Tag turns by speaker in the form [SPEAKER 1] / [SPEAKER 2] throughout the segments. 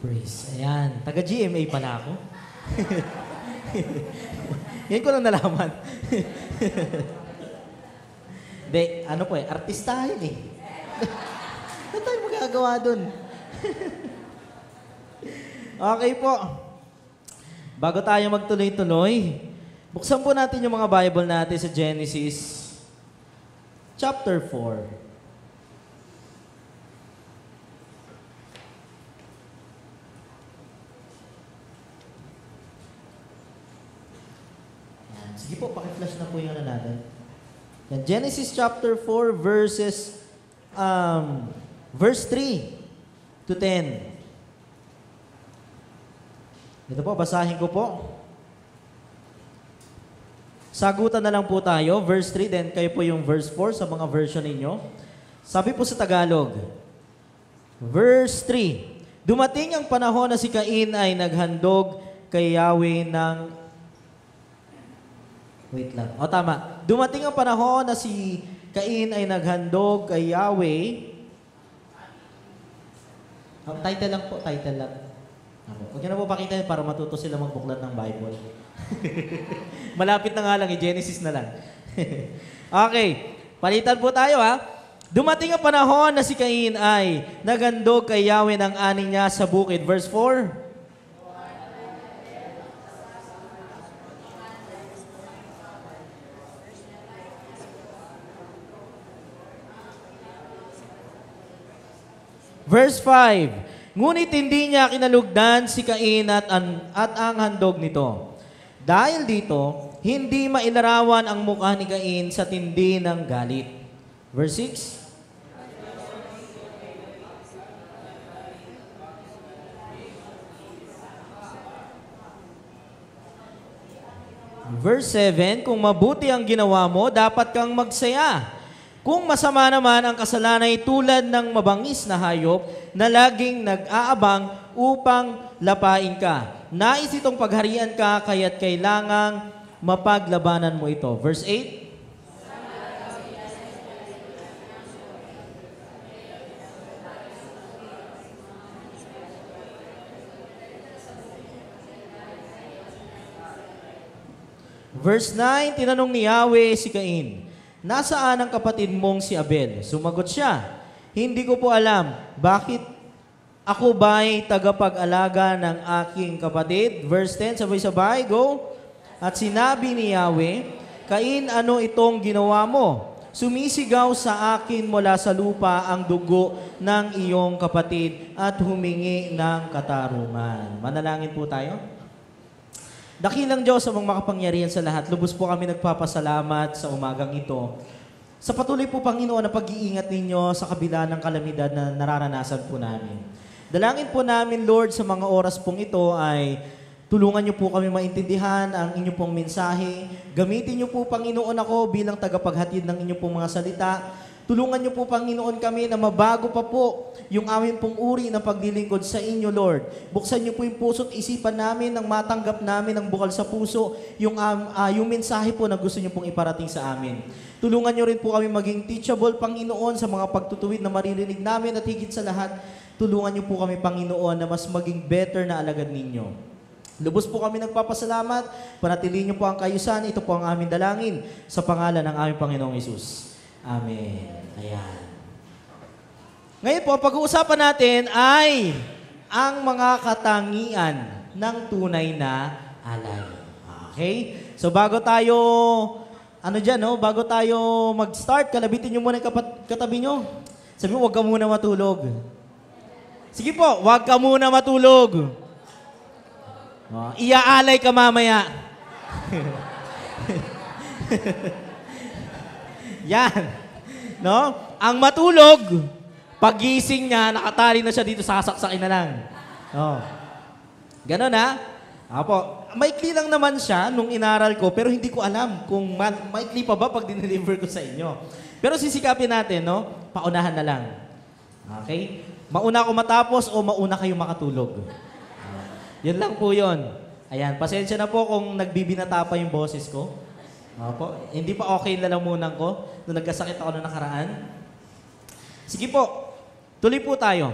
[SPEAKER 1] Praise. Ayan. Taga-GMA pala ako. Yan ko lang nalaman. Hindi, ano po artistahin eh. Ano tayo magagawa dun? Okay po. Bago tayo magtuloy-tuloy, buksan po natin yung mga Bible natin sa Genesis chapter 4. Sige po, paki-flash na po yung natin. Yan, Genesis chapter 4 verse 3 to 10. Ito po, basahin ko po. Sagutan na lang po tayo, verse 3, then kayo po yung verse 4 sa mga version ninyo. Sabi po sa Tagalog, verse 3, dumating ang panahon na si Cain ay naghandog kay Yahweh ng... Wait lang. O, tama. Dumating ang panahon na si Cain ay naghandog kay Yahweh. Title lang po, title lang. Huwag nyo na po pakita yun para matuto sila magbuklat ng Bible. Malapit na nga lang, Genesis na lang. Okay, palitan po tayo ha. Dumating ang panahon na si Cain ay naghandog kay Yahweh ng ani niya sa bukid. Verse 4. Verse 5. Ngunit hindi niya kinalugdan si Cain at ang handog nito. Dahil dito, hindi mailarawan ang mukha ni Cain sa tindi ng galit. Verse 6. Verse 7, kung mabuti ang ginawa mo, dapat kang magsaya. Kung masama naman ang kasalanan ay tulad ng mabangis na hayop na laging nag-aabang upang lapain ka. Nais itong pagharian ka, kaya't kailangang mapaglabanan mo ito. Verse 8. Verse 9, tinanong ni Yahweh si Cain, nasaan ang kapatid mong si Abel? Sumagot siya, hindi ko po alam. Bakit ako ba'y tagapag-alaga ng aking kapatid? Verse 10, sabay-sabay, go. At sinabi ni Yahweh, Cain, ano itong ginawa mo? Sumisigaw sa akin mula sa lupa ang dugo ng iyong kapatid at humingi ng katarungan. Manalangin po tayo. Dakilang Diyos sa mga makapangyarihan sa lahat, lubos po kami nagpapasalamat sa umagang ito. Sa patuloy po, Panginoon, na pag-iingat ninyo sa kabila ng kalamidad na nararanasan po namin. Dalangin po namin, Lord, sa mga oras pong ito ay tulungan niyo po kami maintindihan ang inyong pong mensahe. Gamitin niyo po, Panginoon, ako bilang tagapaghatid ng inyong pong mga salita. Tulungan niyo po, Panginoon, kami na mabago pa po yung aming pong uri ng paglilingkod sa inyo, Lord. Buksan niyo po yung puso at isipan namin nang matanggap namin ng bukal sa puso yung mensahe po na gusto niyo pong iparating sa amin. Tulungan niyo rin po kami maging teachable, Panginoon, sa mga pagtutuwid na maririnig namin at higit sa lahat, tulungan niyo po kami, Panginoon, na mas maging better na alagad ninyo. Lubos po kami nagpapasalamat, panatilihin niyo po ang kayusan, ito po ang aming dalangin sa pangalan ng aming Panginoong Hesus. Amen. Ayan. Ngayon po, pag-uusapan natin ay ang mga katangian ng tunay na alay. Okay? So bago tayo, bago tayo mag-start, kalabitin nyo muna yung katabi nyo. Sabi mo, huwag ka muna matulog. Sige po, huwag ka muna matulog. Iaalay ka mamaya. Yan. No? Ang matulog, paggising niya, nakatali na siya dito, sasaksakin na lang. Oh. Ganon ha? Apo, maikli lang naman siya nung inaral ko, pero hindi ko alam kung maikli pa ba pag dineliver ko sa inyo. Pero sisikapin natin, no? Paunahan na lang. Okay? Mauna ako matapos o mauna kayo makatulog. Yan lang po yun. Ayan, pasensya na po kung nagbibinata pa yung boses ko. Opo. Hindi pa okay lalamunan ko nung nagkasakit ako noong nakaraan. Sige po, tuloy po tayo.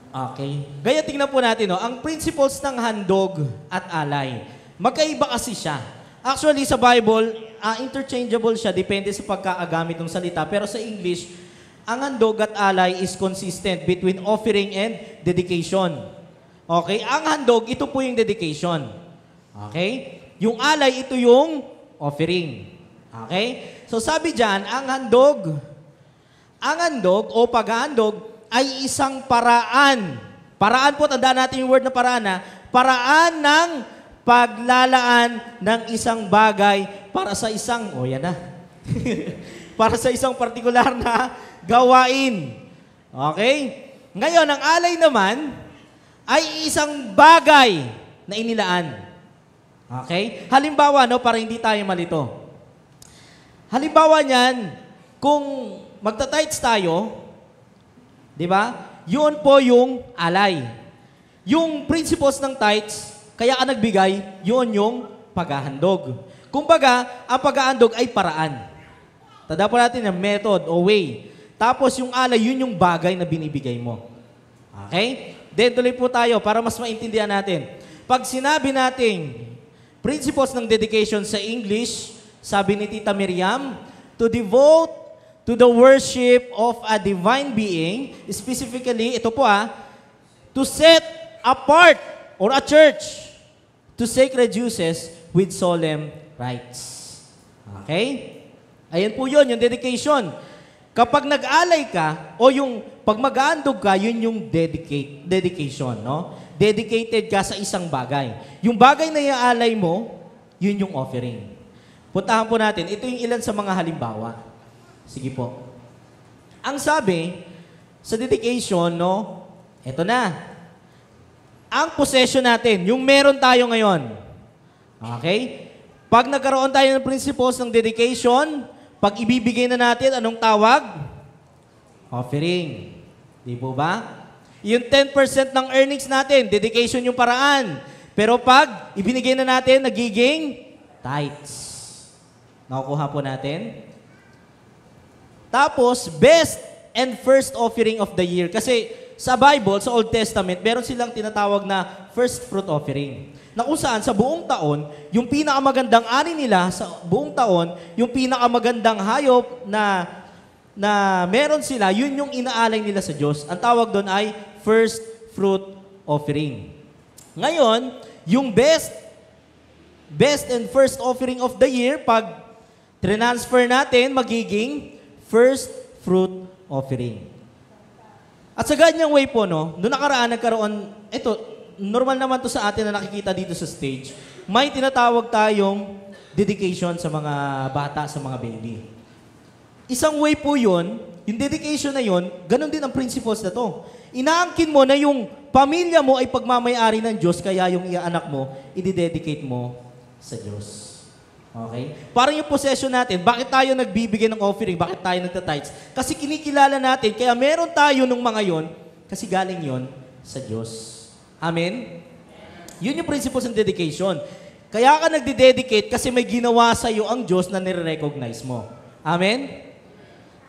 [SPEAKER 1] Okay. Gaya tingnan po natin, no, ang principles ng handog at alay. Magkaiba kasi siya. Actually, sa Bible, interchangeable siya, depende sa pagkakagamit ng salita. Pero sa English, ang handog at alay is consistent between offering and dedication. Okay? Ang handog, ito po yung dedication. Okay? Yung alay, ito yung offering. Okay? So sabi dyan, ang handog o paghahandog ay isang paraan. Paraan po, tandaan natin yung word na paraan, ha? Paraan ng paglalaan ng isang bagay para sa isang, yan na, para sa isang partikular na gawain. Okay? Ngayon, ang alay naman ay isang bagay na inilaan. Okay? Halimbawa, no, para hindi tayo malito. Halimbawa niyan, kung magta-tithes tayo, di ba? Yun po yung alay. Yung principles ng tithes, kaya ka nagbigay, yun yung paghahandog. Kumbaga, ang paghahandog ay paraan. Tanda po natin ang method o way. Tapos yung alay, yun yung bagay na binibigay mo. Okay? Then tuloy po tayo para mas maintindihan natin. Pag sinabi nating principles ng dedication sa English, sabi ni Tita Miriam, to devote to the worship of a divine being, specifically, ito po to set apart or a church to sacred uses with solemn rites. Okay? Ayan po yun, yung dedication. Kapag nag-alay ka, o yung pag mag-aandog ka, yun yung dedication, no? Dedicated ka sa isang bagay. Yung bagay na iaalay mo, yun yung offering. Puntahan po natin, ito yung ilan sa mga halimbawa. Sige po. Ang sabi, sa dedication, no, eto na. Ang possession natin, yung meron tayo ngayon. Okay? Pag nagkaroon tayo ng principles ng dedication, pag ibibigay na natin, anong tawag? Offering. Di po ba? Yung 10% ng earnings natin, dedication yung paraan. Pero pag ibinigay na natin, nagiging tithes. Nakukuha po natin? Tapos, best and first offering of the year. Kasi sa Bible, sa Old Testament, meron silang tinatawag na first fruit offering. Na kung saan, sa buong taon, yung pinakamagandang ani nila sa buong taon, yung pinakamagandang hayop na meron sila, yun yung inaalay nila sa Diyos. Ang tawag doon ay first fruit offering. Ngayon, yung best and first offering of the year, pag transfer natin, magiging first fruit offering. At sa ganyang way po, no, noong nakaraan, nagkaroon, ito, normal naman to sa atin na nakikita dito sa stage, may tinatawag tayong dedication sa mga bata, sa mga baby. Isang way po yun, yung dedication na yun, ganun din ang principles na to. Inaangkin mo na yung pamilya mo ay pagmamayari ng Diyos, kaya yung anak mo, i-dedicate mo sa Diyos. Okay? Parang yung possession natin, bakit tayo nagbibigay ng offering? Bakit tayo nagta-tithes? Kasi kinikilala natin, kaya meron tayo nung mga yon, kasi galing yon sa Diyos. Amen? Yun yung principles ng dedication. Kaya ka nagde-dedicate kasi may ginawa sa iyo ang Diyos na nire-recognize mo. Amen?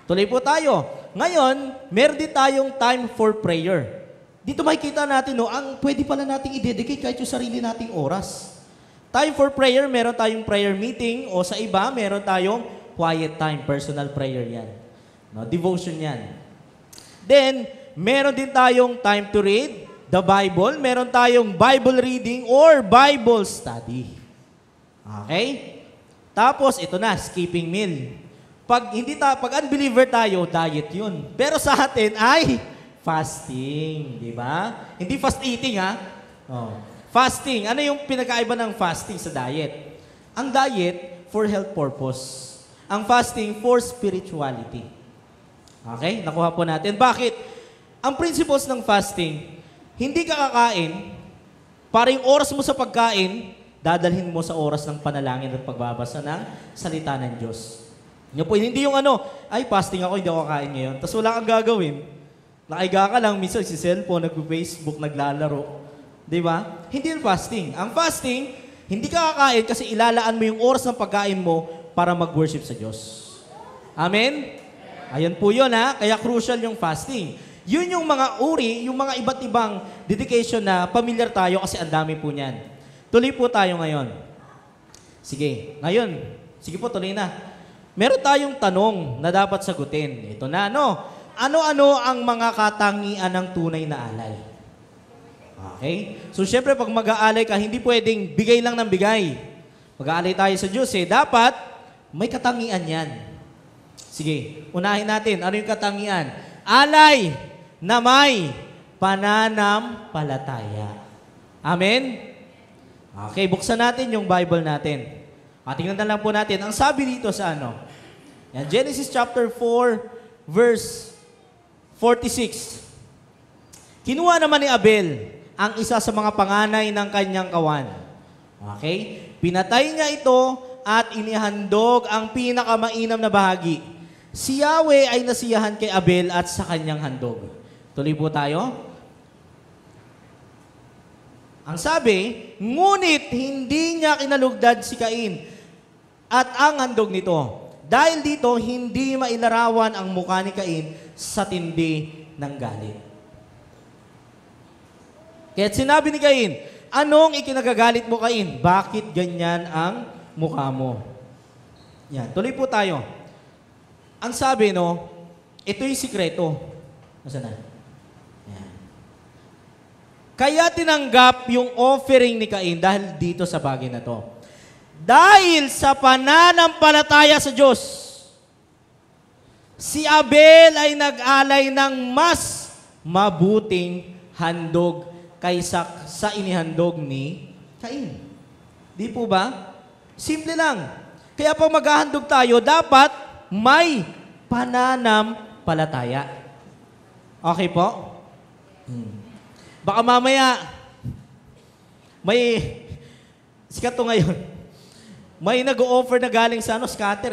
[SPEAKER 1] Tuloy po tayo. Ngayon, meron din tayong time for prayer. Dito makikita natin, no, ang pwede pala nating i-dedicate kahit yung sarili nating oras. Time for prayer, meron tayong prayer meeting o sa iba, meron tayong quiet time, personal prayer yan. No, devotion yan. Then, meron din tayong time to read the Bible, meron tayong Bible reading or Bible study. Okay? Tapos, ito na, skipping meal. Pag unbeliever tayo, diet yun. Pero sa atin ay fasting, di ba? Hindi fast eating, ha? Oh. Fasting. Ano yung pinakaiba ng fasting sa diet? Ang diet, for health purpose. Ang fasting, for spirituality. Okay? Nakuha po natin. Bakit? Ang principles ng fasting, hindi ka kakain, para yung oras mo sa pagkain, dadalhin mo sa oras ng panalangin at pagbabasa ng salita ng Diyos. Yung po, hindi yung ay fasting ako, hindi ako kakain ngayon. Tapos wala kang gagawin. Nakaiga ka lang, minsan si cellphone, nag-Facebook, naglalaro. Di ba? Hindi yung fasting. Ang fasting, hindi ka kakain kasi ilalaan mo yung oras ng pagkain mo para mag-worship sa Diyos. Amen? Ayan po yun, ha? Kaya crucial yung fasting. Yun yung mga uri, yung mga iba't ibang dedication na familiar tayo kasi ang dami po niyan. Tuloy po tayo ngayon. Sige, ngayon, sige po, tuloy na. Meron tayong tanong na dapat sagutin. Ito na, ano? Ano-ano ang mga katangian ng tunay na alay? Okay? So, syempre, pag mag-aalay ka, hindi pwedeng bigay lang ng bigay. Mag-aalay tayo sa Diyos, dapat may katangian yan. Sige, unahin natin. Ano yung katangian? Alay na may pananampalataya. Amen? Okay, buksan natin yung Bible natin. Tingnan na lang po natin. Ang sabi dito sa ano? Yan, Genesis chapter 4, verse 46. Kinuha naman ni Abel ang isa sa mga panganay ng kanyang kawan. Okay? Pinatay niya ito at inihandog ang pinakamainam na bahagi. Si Yahweh ay nasiyahan kay Abel at sa kanyang handog. Tuloy po tayo. Ang sabi, ngunit hindi niya kinalugdad si Cain at ang handog nito. Dahil dito, hindi mailarawan ang mukha ni Cain sa tindi ng galit. Kaya't sinabi ni Cain, anong ikinagagalit mo, Cain? Bakit ganyan ang mukha mo? Yan, tuloy po tayo. Ang sabi, ito yung sikreto. Nasaan na? Yan. Kaya tinanggap yung offering ni Cain dahil dito sa bagay na to. Dahil sa pananampalataya sa Diyos, si Abel ay nag-alay ng mas mabuting handog kaysa sa inihandog ni Cain. Di po ba? Simple lang. Kaya pag maghahandog tayo, dapat may pananampalataya. Okay po? Baka mamaya, may, sikat to ngayon, may nag-o-offer na galing sa scatter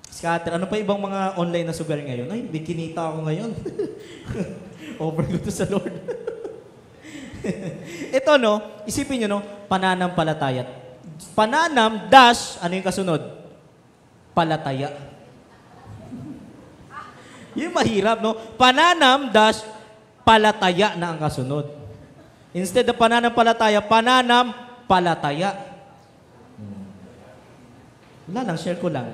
[SPEAKER 1] Scatter. Ano pa ibang mga online na sugar ngayon? Ay, may kinita ako ngayon. Offer ko to sa Lord. Ito, isipin nyo, pananampalataya. Pananam, dash, ano yung kasunod? Palataya. Yung mahirap, Pananam, dash, palataya na ang kasunod. Instead of pananampalataya, pananampalataya. Wala lang, share ko lang.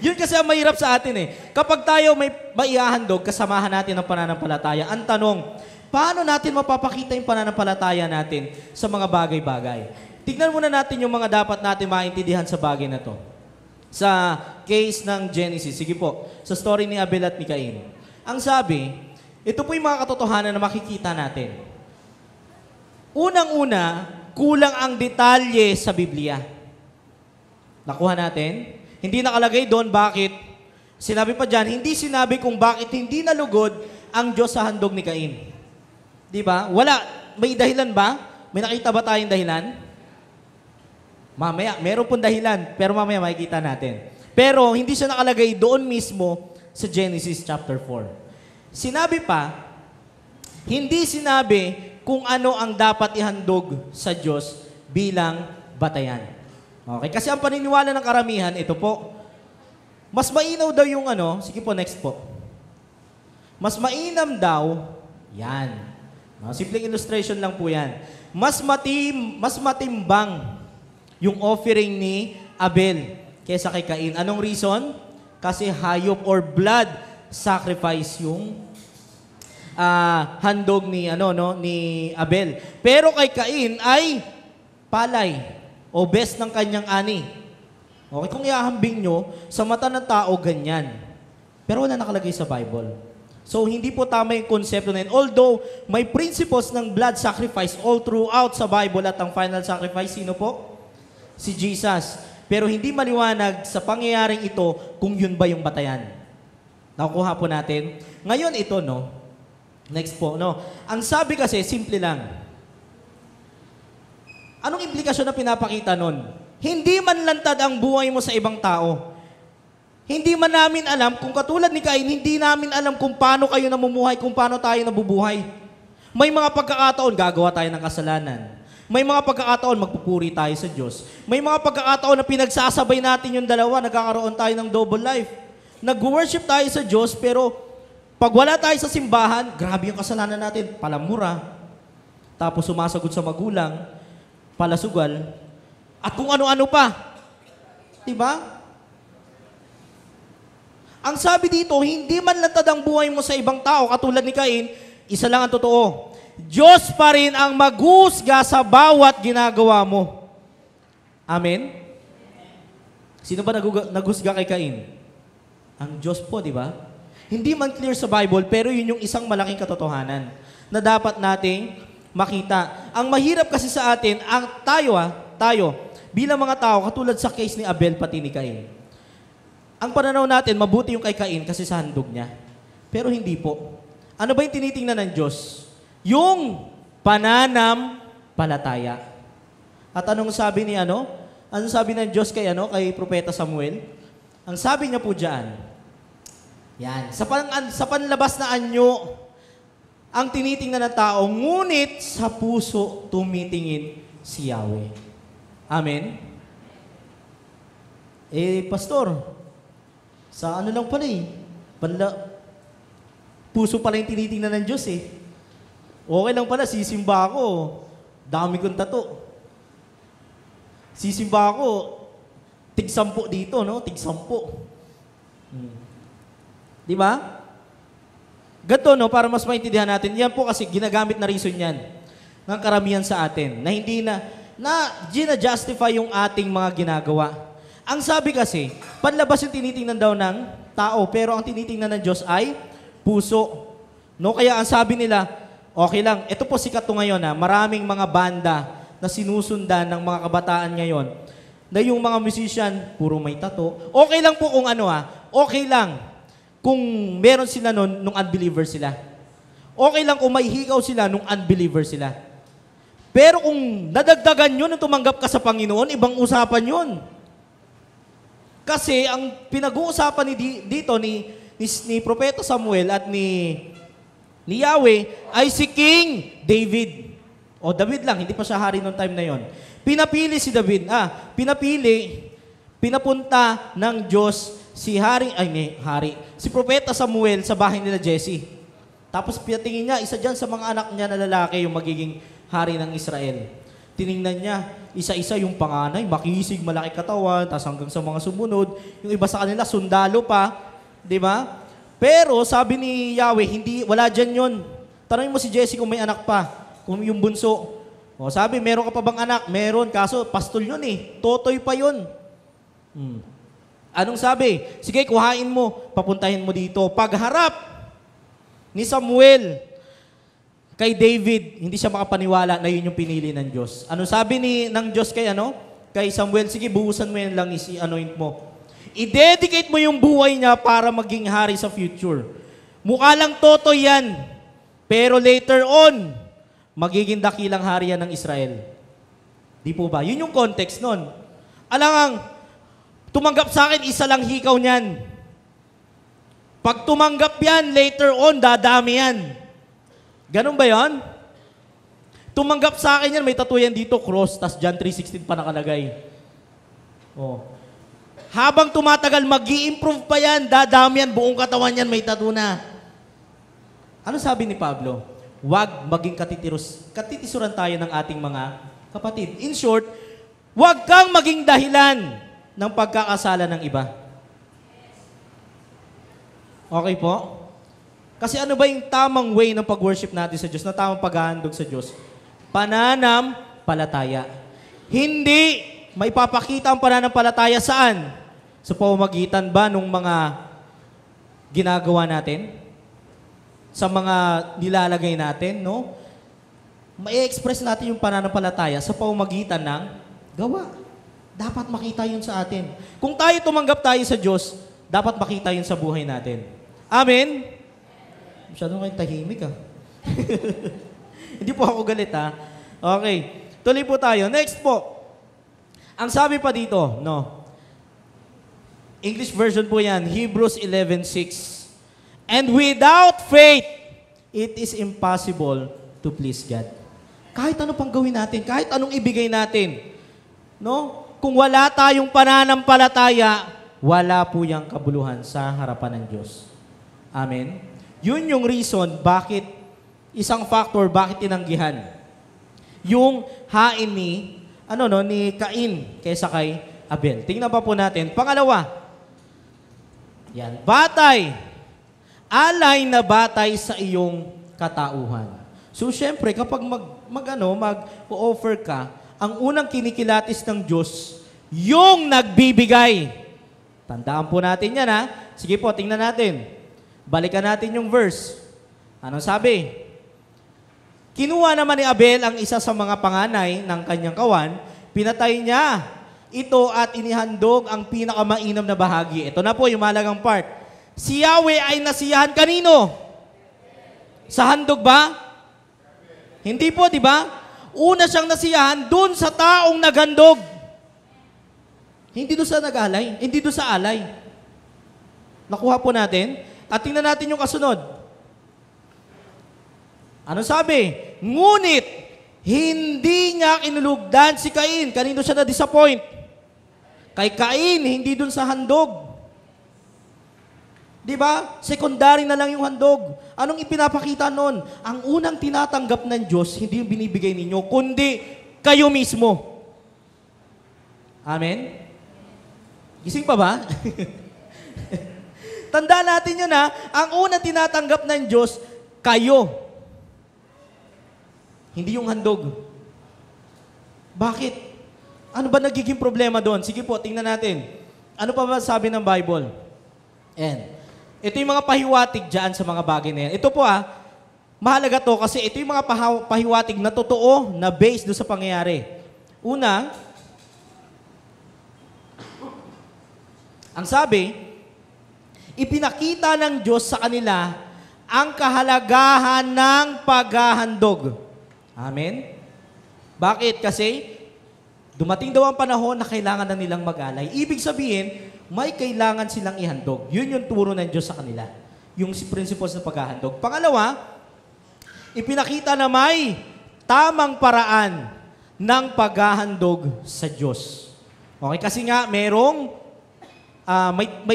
[SPEAKER 1] Yun kasi ang mahirap sa atin Kapag tayo may maihahandog, kasamahan natin ang pananampalataya. Ang tanong, paano natin mapapakita yung pananampalataya natin sa mga bagay-bagay? Tignan muna natin yung mga dapat natin maintindihan sa bagay na to. Sa case ng Genesis, sige po, sa story ni Abel at ni Cain. Ang sabi, ito po yung mga katotohanan na makikita natin. Unang-una, kulang ang detalye sa Biblia. Nakuha natin? Hindi nakalagay doon bakit. Sinabi pa dyan, hindi sinabi kung bakit hindi nalugod ang Diyos sa handog ni Cain. Di ba? Wala. May dahilan ba? May nakita ba tayong dahilan? Mamaya, meron pong dahilan, pero mamaya makikita natin. Pero hindi siya nakalagay doon mismo sa Genesis chapter 4. Sinabi pa, hindi sinabi kung ano ang dapat ihandog sa Diyos bilang batayan. Okay, kasi ang paniniwala ng karamihan, ito po, mas mainam daw yung sige po, next po. Mas mainam daw, yan. Simpleng illustration lang po yan. Mas matimbang yung offering ni Abel kaysa kay Cain. Anong reason? Kasi hayop or blood sacrifice yung handog ni ni Abel. Pero kay Cain ay palay o best ng kanyang ani. Okay, kung iahambing nyo, sa mata ng tao, ganyan. Pero wala nakalagay sa Bible. So, hindi po tama yung konsepto na yun. Although, may principles ng blood sacrifice all throughout sa Bible at ang final sacrifice, sino po? Si Jesus. Pero hindi maliwanag sa pangyayaring ito kung yun ba yung batayan. Nakukuha po natin. Ngayon ito, Next po, Ang sabi kasi, simple lang. Anong implikasyon na pinapakita nun? Hindi man lantad ang buhay mo sa ibang tao. Hindi man namin alam, kung katulad ni Cain, hindi namin alam kung paano kayo namumuhay, kung paano tayo nabubuhay. May mga pagkakataon, gagawa tayo ng kasalanan. May mga pagkakataon, magpupuri tayo sa Diyos. May mga pagkakataon na pinagsasabay natin yung dalawa, nagkakaroon tayo ng double life. Nag-worship tayo sa Diyos, pero Pag wala tayo sa simbahan, grabe yung kasalanan natin. Palamura, tapos sumasagot sa magulang, palasugal, at kung ano-ano pa. Diba? Ang sabi dito, hindi man lantad ang buhay mo sa ibang tao, katulad ni Cain, isa lang ang totoo. Diyos pa rin ang maghusga sa bawat ginagawa mo. Amen? Sino ba naghusga kay Cain? Ang Diyos po, di ba? Hindi man clear sa Bible, pero yun yung isang malaking katotohanan na dapat nating makita. Ang mahirap kasi sa atin, tayo, bilang mga tao, katulad sa case ni Abel pati ni Cain. Ang pananaw natin, mabuti yung kay Cain kasi sa handog niya. Pero hindi po. Ano ba yung tinitingnan ng Diyos? Yung pananampalataya. At anong sabi ni Anong sabi ng Diyos kay Propeta Samuel? Ang sabi niya po diyan, yan, sa panlabas na anyo, ang tinitingnan ng tao, ngunit sa puso tumitingin si Yahweh. Amen? Pastor, sa lang pala puso pala yung tinitingnan ng Diyos Okay lang pala, sisimba ako. Dami kong tato. Sisimba ako, tig-10 dito, no? Tig-10. Di ba? Ganito, no? Para mas maintindihan natin. Yan po kasi ginagamit na reason yan ng karamihan sa atin na hindi na gina-justify yung ating mga ginagawa. Ang sabi kasi, panlabas yung tinitingnan daw ng tao, pero ang tinitingnan ng Diyos ay puso. No? Kaya ang sabi nila, okay lang, ito po sikat to ngayon maraming mga banda na sinusundan ng mga kabataan ngayon na yung mga musician, puro may tato. Okay lang po kung okay lang kung meron sila nung unbeliever sila. Okay lang kung may higaw sila nung unbeliever sila. Pero kung nadagdagan yun nung tumanggap ka sa Panginoon, ibang usapan yun. Kasi ang pinag-uusapan dito ni Propeta Samuel at ni Yahweh ay si King David. O David lang, hindi pa siya hari noong time na yon. Pinapili si David. Pinapunta ng Diyos si si Propeta Samuel sa bahay nila Jesse. Tapos pinatingin niya, isa dyan sa mga anak niya na lalaki yung magiging hari ng Israel. Tiningnan niya, isa-isa yung panganay, makisig, malaki katawan, tapos hanggang sa mga sumunod. Yung iba sa kanila, sundalo pa. Di ba? Pero sabi ni Yahweh, wala dyan yun. Tanongin mo si Jesse kung may anak pa, kung yung bunso. O sabi, meron ka pa bang anak? Meron, kaso pastol yun Totoy pa yun. Anong sabi? Sige, kuhain mo, papuntahin mo dito. Pagharap ni Samuel kay David, hindi siya makapaniwala na yun yung pinili ng Diyos. Anong sabi ng Diyos kay Samuel? Sige, buhusan mo yan lang, anoint mo. I-dedicate mo yung buhay niya para maging hari sa future. Mukha lang totoy yan. Pero later on, magiging dakilang hari yan ng Israel. Di po ba? Yun yung context nun. Alangang, tumanggap sa akin, isa lang hikaw niyan. Pag tumanggap yan, later on, dadami yan. Ganun ba yan? Tumanggap sa akin yan, may tattoo yan dito, cross, tas John 3:16 pa nakalagay. Habang tumatagal, mag-i-improve pa yan, dadami yan, buong katawan yan, may tattoo na. Ano sabi ni Pablo? Huwag maging katitisuran tayo ng ating mga kapatid. In short, huwag kang maging dahilan ng pagkakasala ng iba. Okay po? Kasi ano ba yung tamang way ng pag-worship natin sa Diyos, na tamang paghahandog sa Diyos? Pananampalataya. Hindi may papakita ang pananampalataya saan? Sa pamamagitan ba ng mga ginagawa natin? Sa mga nilalagay natin, no? Mai-express natin yung pananampalataya sa pamamagitan ng gawa. Dapat makita yun sa atin. Kung tayo tumanggap tayo sa Diyos, dapat makita yun sa buhay natin. Amen? Masyadong kayong tahimik Hindi po ako galit Okay. Tuloy po tayo. Next po. Ang sabi pa dito, English version po yan, Hebrews 11:6. And without faith, it is impossible to please God. Kahit ano pang gawin natin, kahit anong ibigay natin, kung wala tayong pananampalataya, wala po yung kabuluhan sa harapan ng Diyos. Amen? Yun yung reason bakit, isang factor bakit tinanggihan yung hain ni Cain kaysa kay Abel. Tingnan pa po natin. Pangalawa, yan, batay. Alay na batay sa iyong katauhan. So, syempre, kapag mag-offer ka, ang unang kinikilatis ng Diyos, yung nagbibigay. Tandaan po natin yan, ha? Sige po, tingnan natin. Balikan natin yung verse. Anong sabi? Kinuha naman ni Abel ang isa sa mga panganay ng kanyang kawan, pinatay niya ito at inihandog ang pinakamainam na bahagi. Ito na po yung malagang part. Si Yahweh ay nasiyahan kanino? Sa handog ba? Hindi po, di ba? Una siyang nasiyahan dun sa taong naghandog. Hindi doon sa nag-alay, hindi doon sa alay. Nakuha po natin. At tingnan natin yung kasunod. Ano sabi? Ngunit, hindi niya kinulugdan si Cain. Kanino siya na-disappoint? Kay Cain, hindi dun sa handog. Di ba? Secondary na lang yung handog. Anong ipinapakita nun? Ang unang tinatanggap ng Diyos, hindi yung binibigay ninyo, kundi kayo mismo. Amen? Gising pa ba? Tandaan natin yun, ha? Ang unang tinatanggap ng Diyos, kayo. Hindi yung handog. Bakit? Ano ba nagiging problema doon? Sige po, tingnan natin. Ano pa ba sabi ng Bible? And, ito yung mga pahiwatig dyan sa mga bagay na yan. Ito po mahalaga to kasi ito yung mga pahiwatig na totoo, na based doon sa pangyayari. Una, ang sabi, ipinakita ng Diyos sa kanila ang kahalagahan ng paghahandog. Amen? Bakit? Kasi dumating daw ang panahon na kailangan na nilang mag-alay. Ibig sabihin, may kailangan silang ihandog. Yun yung turo ng Diyos sa kanila. Yung principles ng paghahandog. Pangalawa, ipinakita na may tamang paraan ng paghahandog sa Diyos. Okay? Kasi nga, may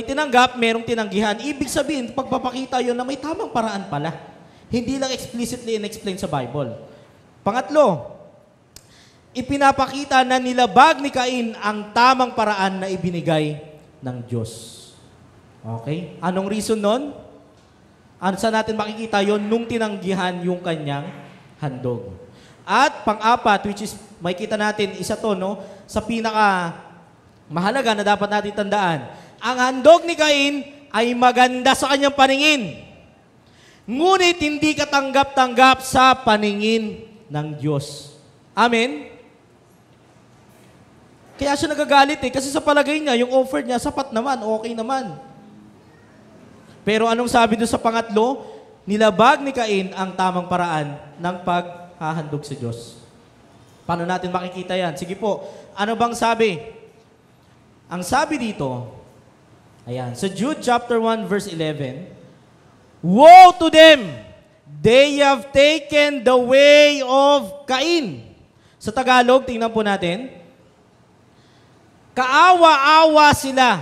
[SPEAKER 1] tinanggap, merong tinanggihan. Ibig sabihin, pagpapakita yun na may tamang paraan pala. Hindi lang explicitly in-explain sa Bible. Pangatlo, ipinapakita na nilabag ni Cain ang tamang paraan na ibinigay ng Diyos. Okay? Anong reason nun? Saan natin makikita yon nung tinanggihan yung kanyang handog. At pang-apat, which is, makikita natin, isa to, no? Sa pinaka mahalaga na dapat natin tandaan, ang handog ni Cain ay maganda sa kanyang paningin. Ngunit hindi katanggap-tanggap sa paningin ng Diyos. Amen? Kaya siya nagagalit kasi sa palagay niya, yung offer niya, sapat naman, okay naman. Pero anong sabi doon sa pangatlo? Nilabag ni Cain ang tamang paraan ng paghahandog sa Diyos. Paano natin makikita yan? Sige po, ano bang sabi? Ang sabi dito, ayan, sa Jude chapter 1 verse 11, woe to them! They have taken the way of Cain. Sa Tagalog, tingnan po natin, kaawa-awa sila,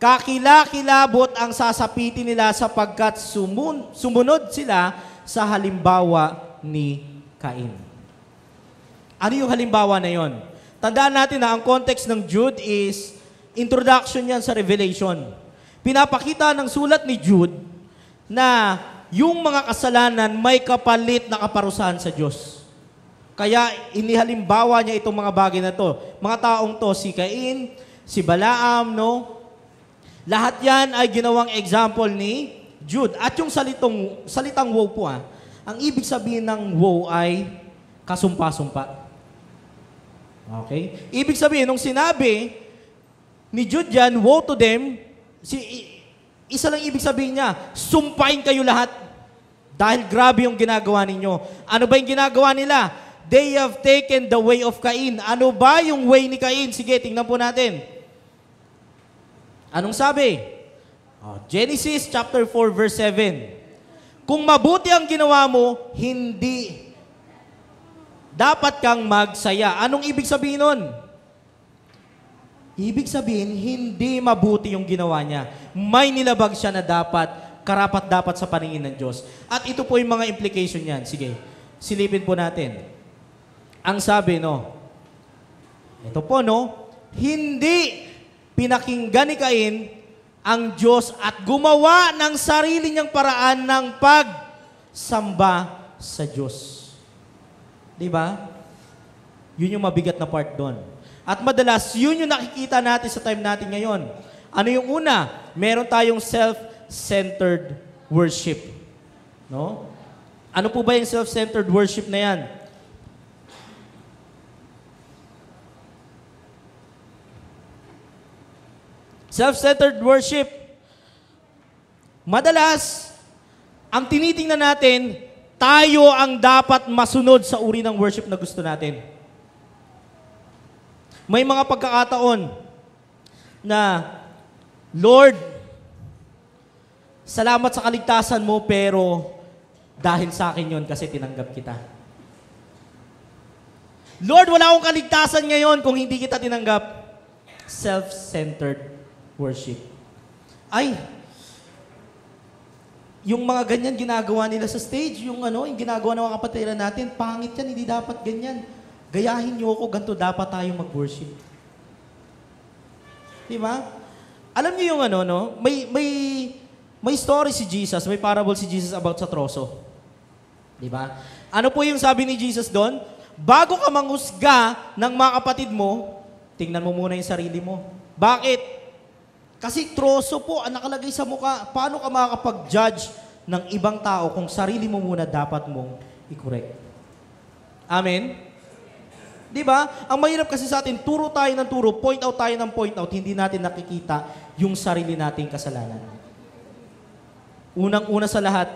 [SPEAKER 1] kakilakilabot ang sasapitin nila sapagkat sumunod sila sa halimbawa ni Cain. Ano yung halimbawa na yon? Tandaan natin na ang context ng Jude is introduction yan sa Revelation. Pinapakita ng sulat ni Jude na yung mga kasalanan may kapalit na kaparusahan sa Diyos. Kaya inihalimbawa niya itong mga bagay na to. Mga taong to, si Cain, si Balaam, no? Lahat yan ay ginawang example ni Jude. At yung salitang woe po, ang ibig sabihin ng woe ay kasumpa-sumpa. Okay? Ibig sabihin, nung sinabi ni Jude yan, woe to them, isa lang ibig sabihin niya, sumpain kayo lahat. Dahil grabe yung ginagawa ninyo. Ano ba yung ginagawa nila? They have taken the way of Cain. Ano ba yung way ni Cain? Sige, tingnan po natin. Anong sabi? Genesis chapter 4 verse 7. Kung mabuti ang ginawa mo, hindi dapat kang magsaya. Anong ibig sabihin nun? Ibig sabihin, hindi mabuti yung ginawa niya. May nilabag siya na dapat karapat-dapat sa paningin ng Diyos. At ito po yung mga implication niyan. Sige, silipin po natin. Ang sabi, ito po, hindi pinakinggan ni Cain ang Diyos at gumawa ng sarili niyang paraan ng pagsamba sa Diyos. Di ba? Yun yung mabigat na part doon. At madalas, yun yung nakikita natin sa time natin ngayon. Ano yung una? Meron tayong self-centered worship. No? Ano po ba yung self-centered worship na yan? Self-centered worship. Madalas, ang tinitingnan natin, tayo ang dapat masunod sa uri ng worship na gusto natin. May mga pagkakataon na, Lord, salamat sa kaligtasan mo, pero dahil sa akin yon kasi tinanggap kita. Lord, wala akong kaligtasan ngayon kung hindi kita tinanggap. Self-centered worship. Ay, yung mga ganyan ginagawa nila sa stage, yung ginagawa ng mga kapatiran natin, pangit yan, hindi dapat ganyan. Gayahin niyo ako, ganito dapat tayo mag-worship. Di ba? Alam niyo yung may story si Jesus, may parable si Jesus about sa troso. Di ba? Ano po yung sabi ni Jesus doon? Bago ka manghusga ng mga kapatid mo, tingnan mo muna yung sarili mo. Bakit? Kasi troso po ang nakalagay sa mukha. Paano ka makakapag-judge ng ibang tao kung sarili mo muna dapat mong i-correct? Amen? Di ba? Ang mahirap kasi sa atin, turo tayo ng turo, point out tayo ng point out, hindi natin nakikita yung sarili nating kasalanan. Unang-una sa lahat,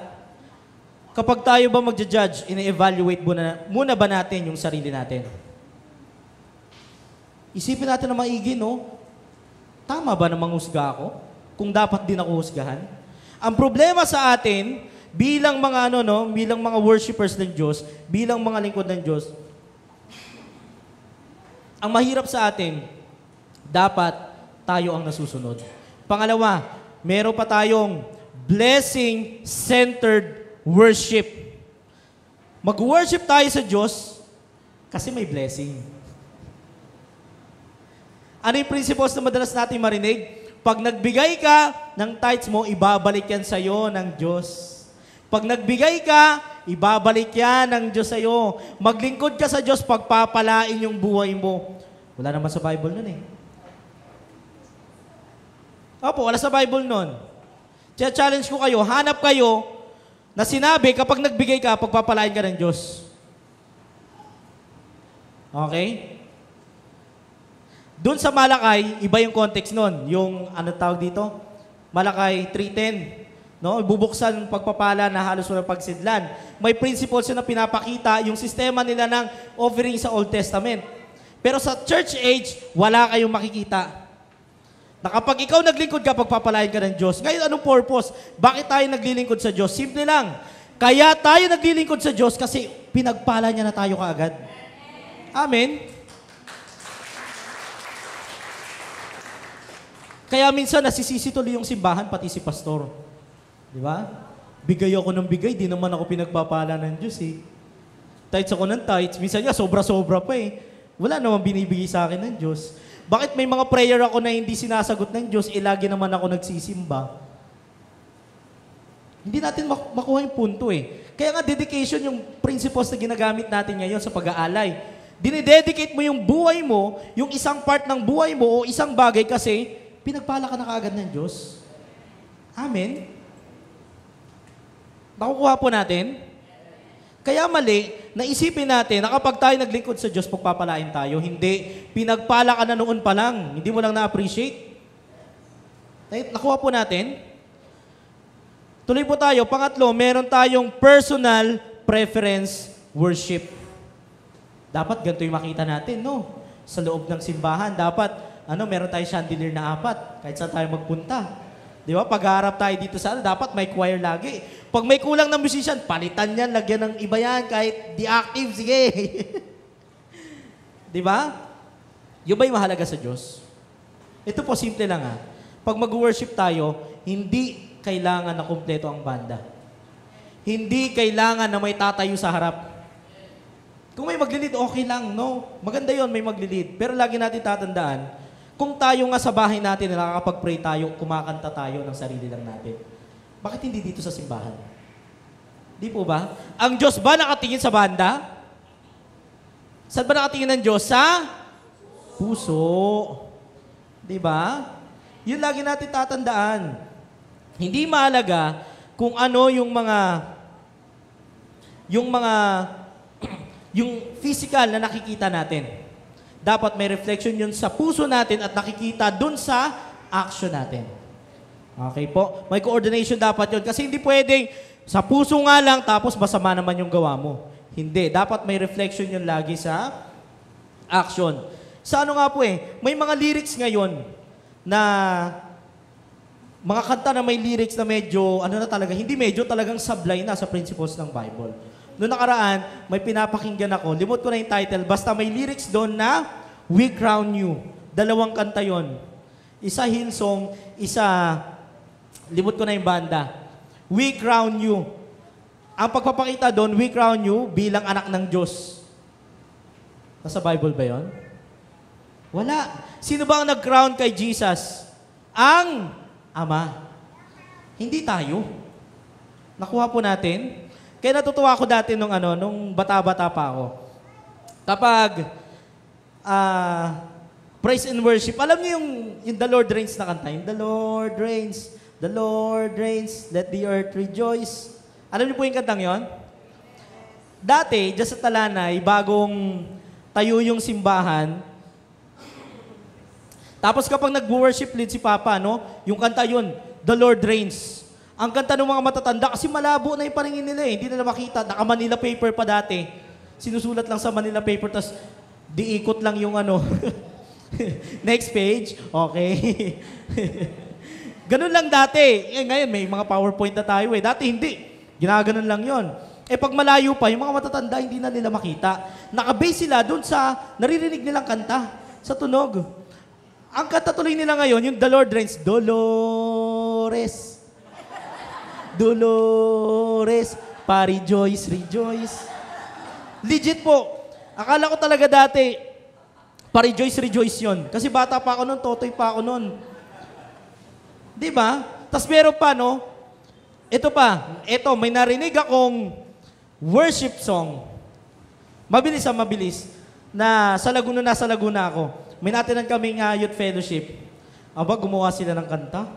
[SPEAKER 1] kapag tayo ba magja-judge, ine-evaluate muna ba natin yung sarili natin? Isipin natin na maigi, Tama ba na manghusga ako? Kung dapat din ako husgahan? Ang problema sa atin, bilang mga bilang mga worshipers ng Diyos, bilang mga lingkod ng Diyos, ang mahirap sa atin, dapat tayo ang nasusunod. Pangalawa, meron pa tayong blessing-centered worship. Mag-worship tayo sa Diyos kasi may blessing. Ano yung principles na madalas natin marinig? Pag nagbigay ka ng tithes mo, ibabalik yan sa'yo ng Diyos. Pag nagbigay ka, ibabalik yan ng Diyos sa'yo. Maglingkod ka sa Diyos, pagpapalain yung buhay mo. Wala naman sa Bible nun eh. Opo, wala sa Bible nun. Challenge ko kayo, hanap kayo na sinabi kapag nagbigay ka, pagpapalain ka ng Diyos. Okay? Doon sa Malakay, iba yung context nun. Yung, tawag dito? Malakay 3:10. Bubuksan ng pagpapala na halos walang pagsidlan. May principles yun na pinapakita yung sistema nila ng offering sa Old Testament. Pero sa church age, wala kayong makikita. Na kapag ikaw naglingkod ka, pagpapalain ka ng Diyos. Ngayon, anong purpose? Bakit tayo naglilingkod sa Diyos? Simple lang. Kaya tayo naglilingkod sa Diyos kasi pinagpala niya na tayo kaagad. Amen? Kaya minsan nasisisi tuloy yung simbahan, pati si pastor. Di ba? Bigay ako ng bigay, di naman ako pinagpapala ng Diyos eh. Tithes ako ng tithes, minsan nga sobra-sobra pa eh. Wala naman binibigay sa akin ng Diyos. Bakit may mga prayer ako na hindi sinasagot ng Diyos, lagi naman ako nagsisimba? Hindi natin makuha yung punto eh. Kaya nga dedication yung principles na ginagamit natin ngayon sa pag-aalay. Dinededicate mo yung buhay mo, yung isang part ng buhay mo o isang bagay kasi pinagpala ka na kaagad ng Diyos. Amen? Nakukuha po natin? Kaya mali, naisipin natin na kapag tayo naglingkod sa Diyos, pagpapalain tayo. Hindi, pinagpala ka na noon pa lang. Hindi mo lang na-appreciate. Nakuha po natin? Tuloy po tayo. Pangatlo, meron tayong personal preference worship. Dapat ganito yung makita natin, sa loob ng simbahan. Dapat meron tayong chandelier na 4, kahit saan tayo magpunta. Di ba? Pag-harap tayo dito dapat may choir lagi. Pag may kulang ng musician, palitan yan, lagyan ng iba yan, kahit di-active, sige. Di ba? Yun ba yung mahalaga sa Diyos? Ito po, simple lang Pag mag-worship tayo, hindi kailangan na kumpleto ang banda. Hindi kailangan na may tatayo sa harap. Kung may maglilid, okay lang, no? Maganda yon, may maglilid. Pero lagi natin tatandaan, kung tayo nga sa bahay natin, nakakapag-pray tayo, kumakanta tayo ng sarili lang natin. Bakit hindi dito sa simbahan? Di po ba? Ang Diyos ba nakatingin sa banda? Saan ba nakatingin ng Diyos? Sa puso. Di ba? Yun lagi natin tatandaan. Hindi mahalaga kung ano yung physical na nakikita natin. Dapat may reflection yun sa puso natin at nakikita dun sa action natin. Okay po? May coordination dapat yun. Kasi hindi pwedeng sa puso nga lang tapos masama naman yung gawa mo. Hindi. Dapat may reflection yun lagi sa action. Sa ano nga po may mga lyrics ngayon na mga kanta na may lyrics na medyo, hindi medyo, talagang sablay na sa principles ng Bible. Noong nakaraan, may pinapakinggan ako. Limot ko na yung title. Basta may lyrics doon na We Crown You. 2 kanta yon. Isa Hillsong, isa, limot ko na yung banda. We Crown You. Ang pagpapakita doon, We Crown You bilang anak ng Diyos. Nasa Bible ba yon? Wala. Sino ba ang nag-crown kay Jesus? Ang Ama. Hindi tayo. Nakuha po natin. Kaya natutuwa ako dati nung bata-bata pa ako. Kapag praise and worship, alam niyo yung The Lord Reigns na kanta, yung The Lord Reigns, The Lord Reigns, let the earth rejoice. Alam niyo po yung kantang yon? Dati, dyan sa Talanay, bagong tayo yung simbahan, tapos kapag nag-worship lead si Papa, yung kanta yun, The Lord Reigns. Ang kanta ng mga matatanda, kasi malabo na yung paningin nila hindi nila makita. Naka-Manila paper pa dati. Sinusulat lang sa Manila paper, tapos diikot lang yung Next page. Okay. Ganun lang dati. Ngayon, may mga PowerPoint na tayo Dati hindi. Ginaganon lang yon. Pag malayo pa, yung mga matatanda, hindi na nila makita. Nakabase sila dun sa naririnig nilang kanta, sa tunog. Ang kanta tuloy nila ngayon, yung The Lord Reigns, Dolores. Dolores, pa-rejoice, rejoice. Legit po. Akala ko talaga dati, pa-rejoice, rejoice yun. Kasi bata pa ako nun, totoy pa ako nun. Di ba? Tapos meron pa, Ito pa. Ito, may narinig akong worship song. Mabilis. Na sa Laguna ako. May natinan kaming youth fellowship. Aba, gumawa sila ng kanta.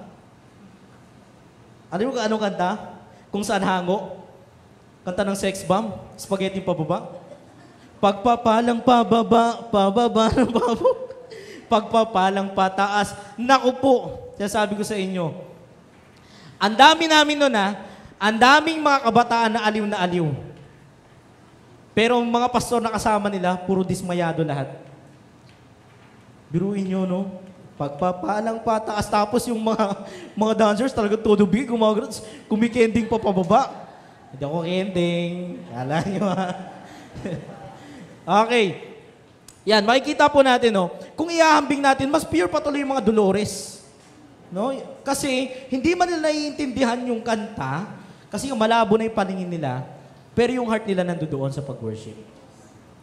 [SPEAKER 1] Alam mo anong kanta? Kung saan hango? Kanta ng Sex Bomb? Spaghetti pababa? Pagpapalang pababa, pababa ng babo. Pagpapalang pataas. Naku po, sabi ko sa inyo. Ang dami namin nun ang daming mga kabataan na aliw. Pero ang mga pastor na kasama nila, puro dismayado lahat. Biruin nyo, Pagpapalang pataas. Tapos yung mga dancers talaga todo big, kumikending pa pababa. Hindi ako kending. Kala nyo, Okay. Yan, makikita po natin, kung iahambing natin, mas pure patuloy yung mga Dolores. Kasi hindi man nila naiintindihan yung kanta, kasi malabo na yung paningin nila, pero yung heart nila nandoon sa pag-worship.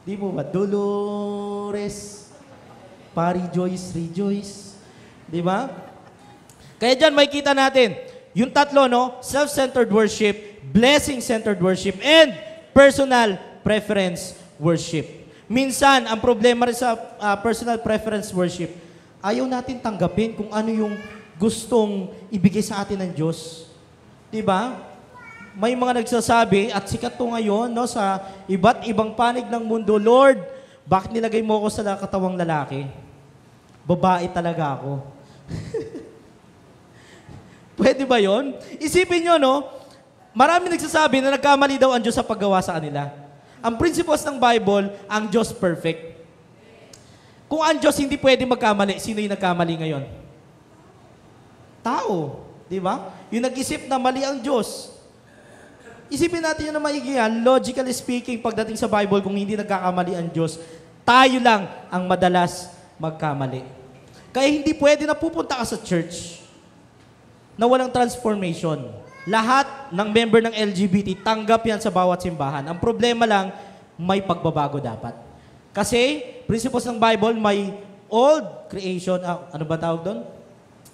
[SPEAKER 1] Di mo ba? Dolores, pa-rejoice, rejoice. Di ba? Kaya dyan, makikita natin, yung tatlo, self-centered worship, blessing-centered worship, and personal preference worship. Minsan, ang problema rin sa personal preference worship, ayaw natin tanggapin kung ano yung gustong ibigay sa atin ng Diyos. Diba? May mga nagsasabi, at sikat to ngayon, sa iba't ibang panig ng mundo, Lord, bakit nilagay mo ako sa katawang lalaki? Babae talaga ako. Pwede ba yon? Isipin nyo, marami nagsasabi na nagkamali daw ang Diyos sa paggawa sa kanila. Ang principles ng Bible, ang Diyos perfect. Kung ang Diyos hindi pwede magkamali, sino yung nagkamali ngayon? Tao. Di ba? Yung nag-isip na mali ang Diyos. Isipin natin yun na maigi yan. Logically speaking, pagdating sa Bible, kung hindi nagkakamali ang Diyos, tayo lang ang madalas magkamali. Kaya hindi pwede na pupunta ka sa church. na walang transformation. Lahat ng member ng LGBT, tanggap yan sa bawat simbahan. Ang problema lang, may pagbabago dapat. Kasi, principles ng Bible, may old creation, ano ba tawag doon?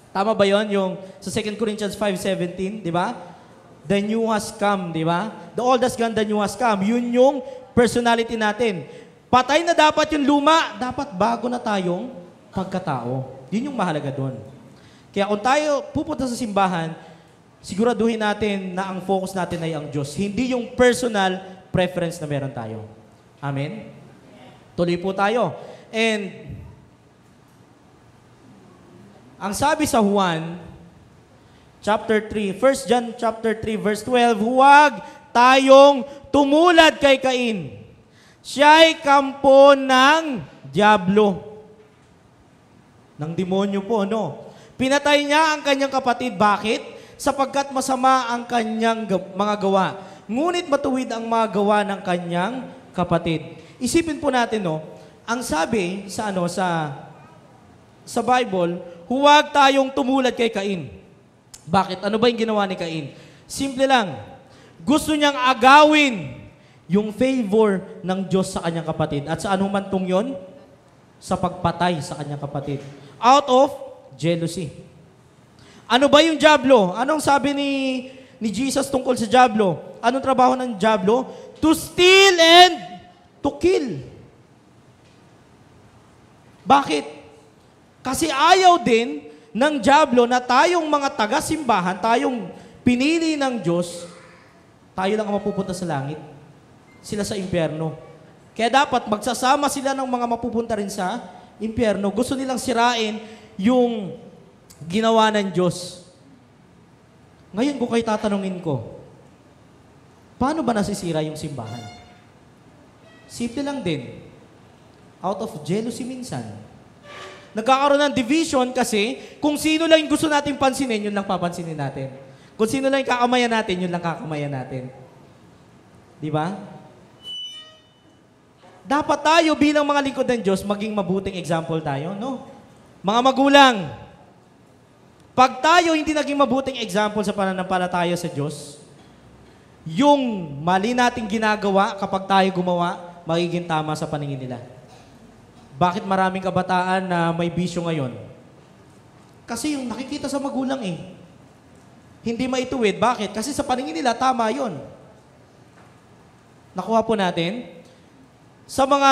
[SPEAKER 1] Tama ba yon yung sa 2 Corinthians 5:17, di ba? The new has come, di ba? The old has gone, the new has come. Yun yung personality natin. Patay na dapat yung luma, dapat bago na tayong pagkatao. Yun yung mahalaga doon. Kaya kung tayo pupunta sa simbahan, siguraduhin natin na ang focus natin ay ang Diyos. Hindi yung personal preference na meron tayo. Amen? Tuloy po tayo. And, ang sabi sa Juan, chapter 3, 1 John chapter 3, verse 12, huwag tayong tumulad kay Cain. Siya'y kampo ng diablo. Ng demonyo po, no? Pinatay niya ang kanyang kapatid. Bakit? Sapagkat masama ang kanyang mga gawa. Ngunit matuwid ang mga gawa ng kanyang kapatid. Isipin po natin, no? Ang sabi sa Bible, huwag tayong tumulad kay Cain. Bakit? Ano ba yung ginawa ni Cain? Simple lang. Gusto niyang agawin yung favor ng Diyos sa kanyang kapatid. At sa anong mantong yon? Sa pagpatay sa kanyang kapatid. Out of jealousy. Ano ba yung diablo? Anong sabi ni Jesus tungkol sa diablo? Anong trabaho ng diablo? To steal and to kill. Bakit? Kasi ayaw din ng diablo na tayong mga taga-simbahan, tayong pinili ng Diyos, tayo lang ang mapupunta sa langit. Sila sa impyerno. Kaya dapat magsasama sila ng mga mapupunta rin sa impyerno. Gusto nilang sirain yung ginawa ng Diyos. Ngayon, kung kayo tatanungin ko, paano ba nasisira yung simbahan? Simple lang din. Out of jealousy minsan. Nagkakaroon ng division kasi kung sino lang yung gusto natin pansinin, yun lang papansinin natin. Kung sino lang yung kakamayan natin, yun lang kakamayan natin. Di ba? Dapat tayo bilang mga lingkod ng Diyos, maging mabuting example tayo, no? Mga magulang, pag tayo hindi naging mabuting example sa pananampalataya sa Diyos, yung mali nating ginagawa kapag tayo gumawa, magiging tama sa paningin nila. Bakit maraming kabataan na may bisyo ngayon? Kasi yung nakikita sa magulang hindi maituwid. Bakit? Kasi sa paningin nila, tama yon. Nakuha po natin? Sa mga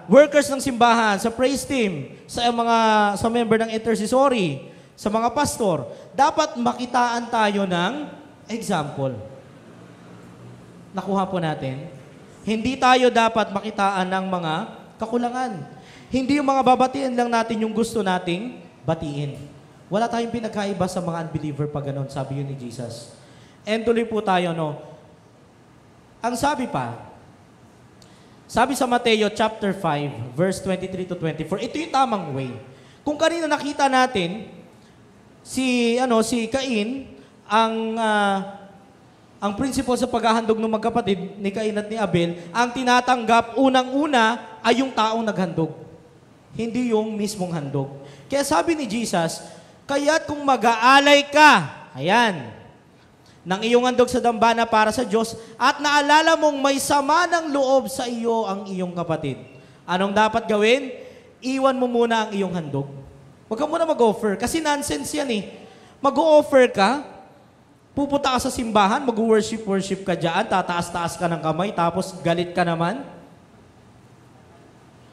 [SPEAKER 1] workers ng simbahan, sa praise team, sa member ng intercessory, sa mga pastor, dapat makitaan tayo ng example. Nakuha po natin? Hindi tayo dapat makitaan ng mga kakulangan. Hindi yung mga babatiin lang natin yung gusto nating batiin. Wala tayong pinagkaiba sa mga unbeliever pag ganun, sabi yun ni Jesus. And tuloy po tayo, no? Ang sabi pa, sabi sa Mateo chapter 5, verse 23 to 24, ito yung tamang way. Kung kanina nakita natin, si Cain, ang principle sa paghahandog ng magkapatid ni Cain at ni Abel, ang tinatanggap unang-una ay yung taong naghandog. Hindi yung mismong handog. Kaya sabi ni Jesus, kaya't kung mag-aalay ka, ayan, ng iyong handog sa dambana para sa Diyos at naalala mong may sama ng loob sa iyo ang iyong kapatid. Anong dapat gawin? Iwan mo muna ang iyong handog. Huwag ka muna mag-offer kasi nonsense yan Mag-offer ka, pupunta ka sa simbahan, mag-worship ka dyan, tataas-taas ka ng kamay, tapos galit ka naman.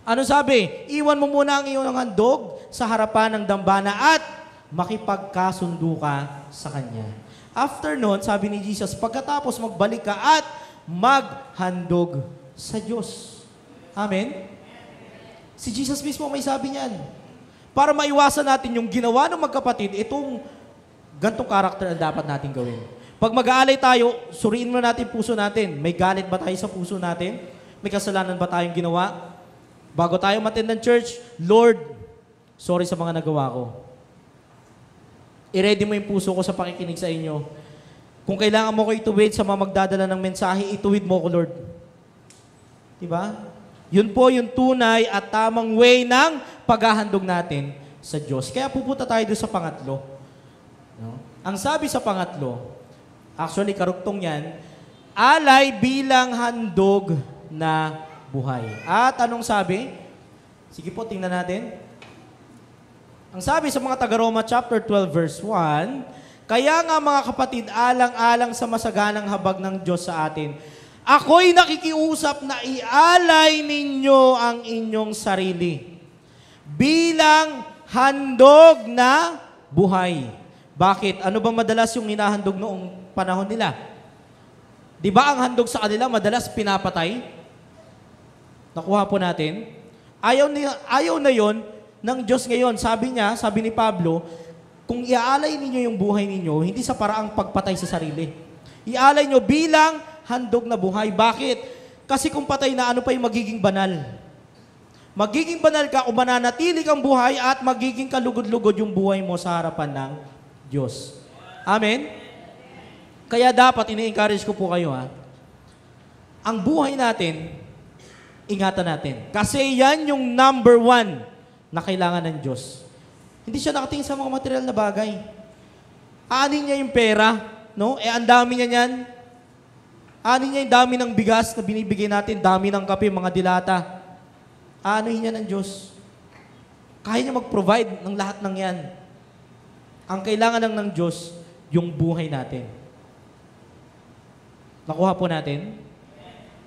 [SPEAKER 1] Ano sabi? Iwan mo muna ang iyong handog sa harapan ng dambana at makipagkasundo ka sa Kanya. After nun, sabi ni Jesus, pagkatapos magbalik ka at maghandog sa Diyos. Amen? Si Jesus mismo may sabi niyan. Para maiwasan natin yung ginawa ng magkapatid, itong gantong karakter ang dapat natin gawin. Pag mag-aalay tayo, suriin mo natin puso natin. May galit ba tayo sa puso natin? May kasalanan ba tayong ginawa? Bago tayo attend ng church, Lord, sorry sa mga nagawa ko. I-ready mo yung puso ko sa pakikinig sa inyo. Kung kailangan mo ko ituwid sa mga magdadala ng mensahe, ituwid mo ko, Lord. Diba? Yun po yung tunay at tamang way ng paghahandog natin sa Diyos. Kaya pupunta tayo doon sa pangatlo. No? Ang sabi sa pangatlo, actually karugtong yan, alay bilang handog na buhay. At anong sabi? Sige po, tingnan natin. Ang sabi sa mga taga-Roma chapter 12 verse 1, kaya nga mga kapatid, alang-alang sa masaganang habag ng Diyos sa atin, ako'y nakikiusap na ialay ninyo ang inyong sarili bilang handog na buhay. Bakit? Ano ba madalas yung hinahandog noong panahon nila? Di ba ang handog sa kanila madalas pinapatay? Nakuha po natin. Ayaw na yon ng Diyos ngayon. Sabi niya, sabi ni Pablo, kung iaalay ninyo yung buhay ninyo, hindi sa paraang pagpatay sa sarili. Iaalay nyo bilang handog na buhay. Bakit? Kasi kung patay na, ano pa yung magiging banal? Magiging banal ka kung mananatili kang buhay at magiging kalugod-lugod yung buhay mo sa harapan ng Diyos. Amen? Kaya dapat, ini-encourage ko po kayo, ang buhay natin, ingatan natin. Kasi yan yung number 1 na kailangan ng Diyos. Hindi siya nakatingin sa mga material na bagay. Aanin niya yung pera, no? Ang dami niya niyan. Aanin niya yung dami ng bigas na binibigay natin, dami ng kape, mga dilata. Aanin niya ng Diyos. Kaya niya mag-provide ng lahat ng yan. Ang kailangan lang ng Diyos, yung buhay natin. Nakuha po natin?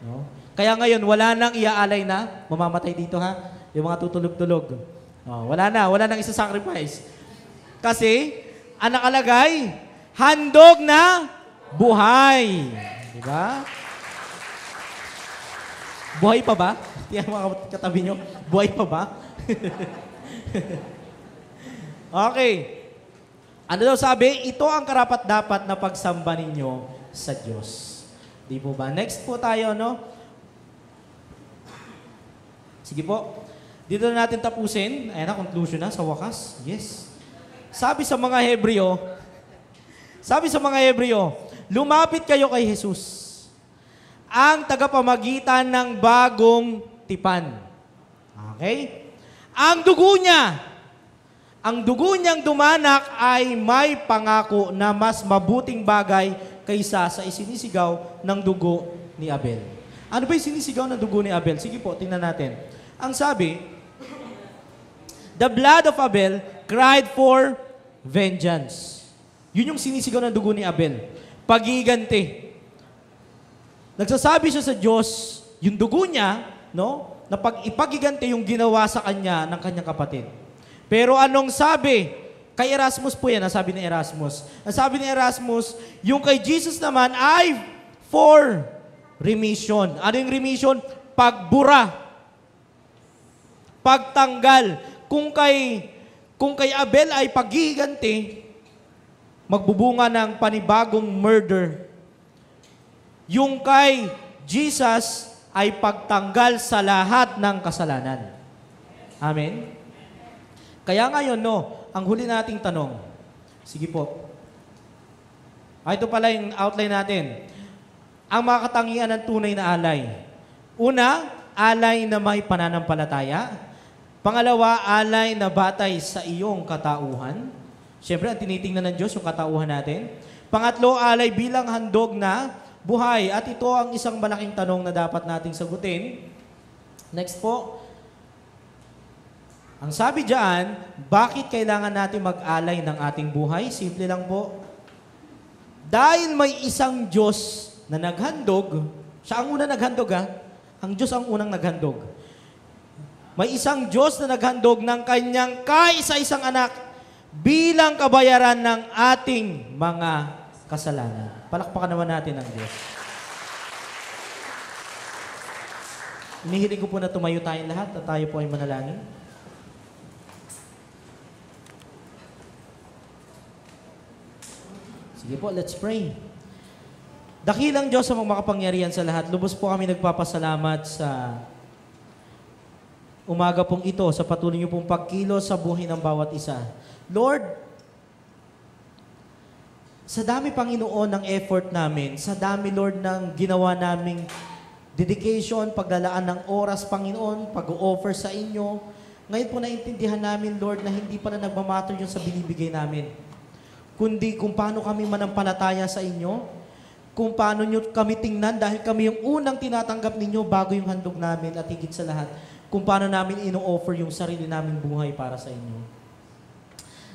[SPEAKER 1] No? Kaya ngayon, wala nang iaalay na, mamamatay dito yung mga tutulog-tulog. Wala nang isa-sacrifice. Kasi, ang nakalagay, handog na buhay. Diba? Buhay pa ba? Yan mga katabi nyo, buhay pa ba? Okay. Ano daw sabi? Ito ang karapat-dapat na pagsamba ninyo sa Diyos. Di po ba? Next po tayo, no? Sige po. Dito na natin tapusin. Ayan na, conclusion na sa wakas. Yes. Sabi sa mga Hebreo, lumapit kayo kay Jesus, ang tagapamagitan ng bagong tipan. Okay? Ang dugo niyang dumanak ay may pangako na mas mabuting bagay kaysa sa isinisigaw ng dugo ni Abel. Ano ba yung sinisigaw ng dugo ni Abel? Sige po, tingnan natin. Ang sabi, the blood of Abel cried for vengeance. Yun yung sinisigaw ng dugo ni Abel. Pagiganti. Nagsasabi siya sa Diyos, yung dugo niya, no, na pag ipagiganti yung ginawa sa kanya ng kanyang kapatid. Pero anong sabi? Kay Erasmus po yan, nasabi ni Erasmus. Ang sabi ni Erasmus, yung kay Jesus naman ay for remission. Ano yung remission? Pagbura. Pagtanggal. Kung kay Abel ay paghihiganti, magbubunga ng panibagong murder. Yung kay Jesus ay pagtanggal sa lahat ng kasalanan. Amen? Kaya ngayon, ang huli nating tanong. Sige po. Ito pala yung outline natin. Ang mga katangian ng tunay na alay. Una, alay na may pananampalataya. Pangalawa, alay na batay sa iyong katauhan. Siyempre, ang tinitingnan ng Diyos yung katauhan natin. Pangatlo, alay bilang handog na buhay. At ito ang isang malaking tanong na dapat nating sagutin. Next po. Ang sabi diyan, bakit kailangan natin mag-alay ng ating buhay? Simple lang po. Dahil may isang Diyos na naghandog, siya ang unang naghandog Ang Diyos ang unang naghandog. May isang Diyos na naghandog ng kanyang kaisa-isang anak bilang kabayaran ng ating mga kasalanan. Palakpakan naman natin ang Diyos. Inihiling ko po na tumayo tayong lahat at tayo po ay manalangin. Sige po, let's pray. Dakilang Diyos sa mga makapangyarihan sa lahat, lubos po kami nagpapasalamat sa umaga pong ito, sa patuloy niyo pong pagkilos sa buhay ng bawat isa. Lord, sa dami, Panginoon, ng effort namin, sa dami, Lord, ng ginawa naming dedication, paglalaan ng oras, Panginoon, pag-o-offer sa inyo, ngayon po naintindihan namin, Lord, na hindi pala nagmamatter yun sa binibigay namin. kundi kung paano kami manampalataya sa inyo, kung paano nyo kami tingnan dahil kami yung unang tinatanggap ninyo bago yung handog namin at higit sa lahat, kung paano namin ino-offer yung sarili naming buhay para sa inyo.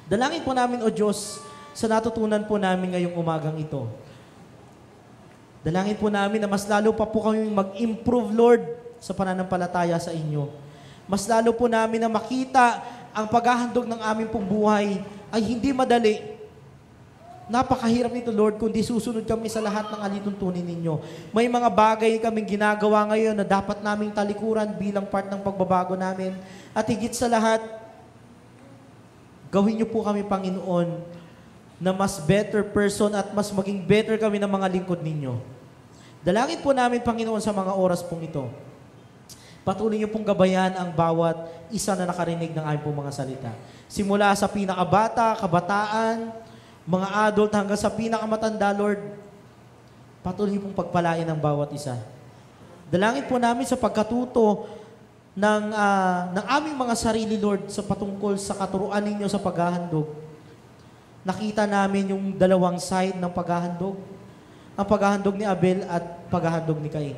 [SPEAKER 1] Dalangin po namin, O Diyos, sa natutunan po namin ngayong umagang ito. Dalangin po namin na mas lalo pa po kami mag-improve, Lord, sa pananampalataya sa inyo. Mas lalo po namin na makita ang paghahandog ng aming pong buhay ay hindi madali. Napakahirap nito, Lord, kundi susunod kami sa lahat ng alituntunin ninyo. May mga bagay kaming ginagawa ngayon na dapat naming talikuran bilang part ng pagbabago namin. At higit sa lahat, gawin niyo po kami, Panginoon, na mas better person at mas maging better kami ng mga lingkod ninyo. Dalangin po namin, Panginoon, sa mga oras pong ito. Patuloy niyo pong gabayan ang bawat isa na nakarinig ng aming pong mga salita. Simula sa pinakabata, kabataan, mga adult hanggang sa pinakamatanda, Lord, patuloy niyo pong pagpalain ang bawat isa. Dalangin po namin sa pagkatuto ng aming mga sarili, Lord, sa patungkol sa katuruan ninyo sa paghahandog. Nakita namin yung dalawang side ng paghahandog. Ang paghahandog ni Abel at paghahandog ni Cain.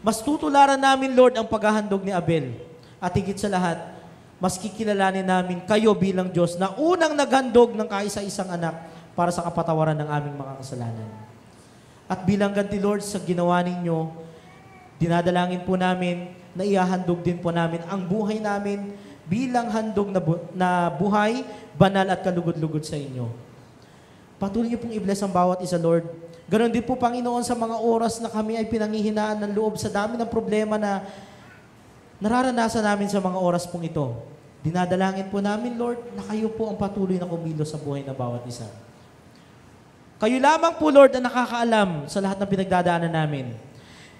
[SPEAKER 1] Mas tutularan namin, Lord, ang paghahandog ni Abel. At higit sa lahat, mas kikilalanin namin kayo bilang Diyos na unang naghandog ng kaisa-isang anak para sa kapatawaran ng aming mga kasalanan. At bilang ganti, Lord, sa ginawa ninyo, dinadalangin po namin na ihahandog din po namin ang buhay namin bilang handog na buhay, banal at kalugod-lugod sa inyo. Patuloy niyo pong i-bless ang bawat isa, Lord. Ganon din po, Panginoon, sa mga oras na kami ay pinanghihinaan ng loob sa dami ng problema na nararanasan namin sa mga oras pong ito. Dinadalangin po namin, Lord, na kayo po ang patuloy na kumilos sa buhay ng bawat isa. Kayo lamang po, Lord, ang nakakaalam sa lahat ng pinagdadaanan namin.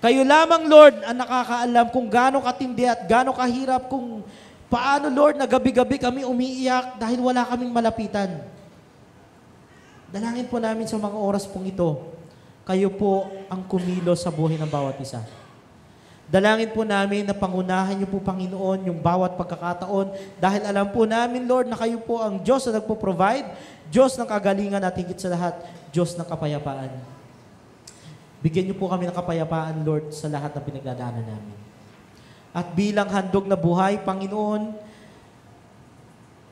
[SPEAKER 1] Kayo lamang, Lord, ang nakakaalam kung gaano katindi at gaano kahirap, kung paano, Lord, na gabi-gabi kami umiiyak dahil wala kaming malapitan. Dalangin po namin sa mga oras pong ito, kayo po ang kumilos sa buhay ng bawat isa. Dalangin po namin na pangunahan niyo po, Panginoon, yung bawat pagkakataon dahil alam po namin, Lord, na kayo po ang Diyos na nagpo-provide, Diyos ng kagalingan at higit sa lahat, Diyos ng kapayapaan. Bigyan niyo po kami ng kapayapaan, Lord, sa lahat ng pinagdadaanan namin. At bilang handog na buhay, Panginoon,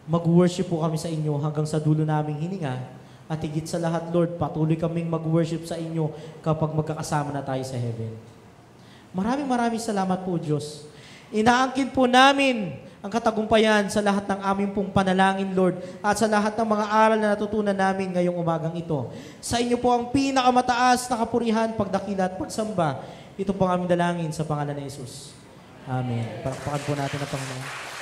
[SPEAKER 1] mag-worship po kami sa inyo hanggang sa dulo naming hininga. At higit sa lahat, Lord, patuloy kaming mag-worship sa inyo kapag magkakasama na tayo sa heaven. Maraming salamat po, Diyos. Inaangkin po namin ang katagumpayan sa lahat ng aming pong panalangin, Lord, at sa lahat ng mga aral na natutunan namin ngayong umagang ito. Sa inyo po ang pinakamataas na kapurihan, pagdakila at pagsamba. Ito po ang aming dalangin sa pangalan ni Jesus. Amen. Palakpakan po natin ang Panginoon.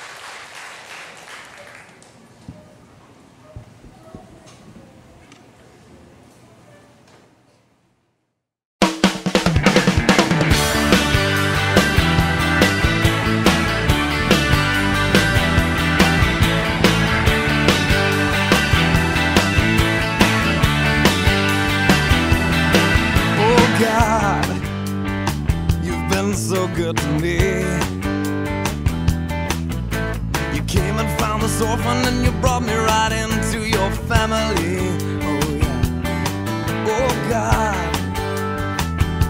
[SPEAKER 2] So good to me. You came and found this orphan and you brought me right into your family. Oh yeah. Oh God,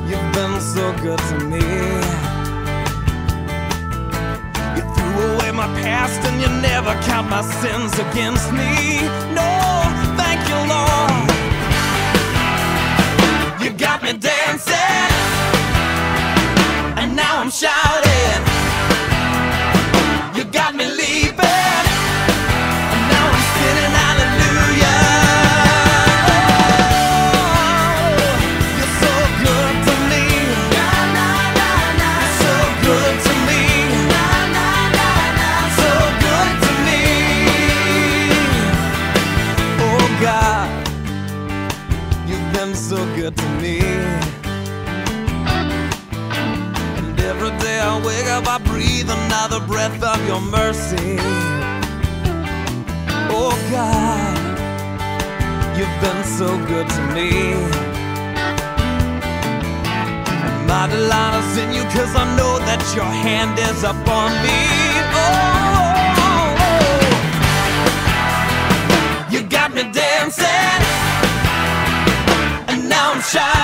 [SPEAKER 2] you've been so good to me. You threw away my past and you never count my sins against me. No, thank you, Lord. You got me dancing, and now I'm shouting. You got me leaping, and now I'm spinning hallelujah. Oh, you're so good to me. You're so good to me. So good to me. Oh God, you've been so good to me. Every day I wake up, I breathe another breath of your mercy. Oh God, you've been so good to me. And my delight is in you, 'cause I know that your hand is upon me. Oh, you got me dancing, I'm shy.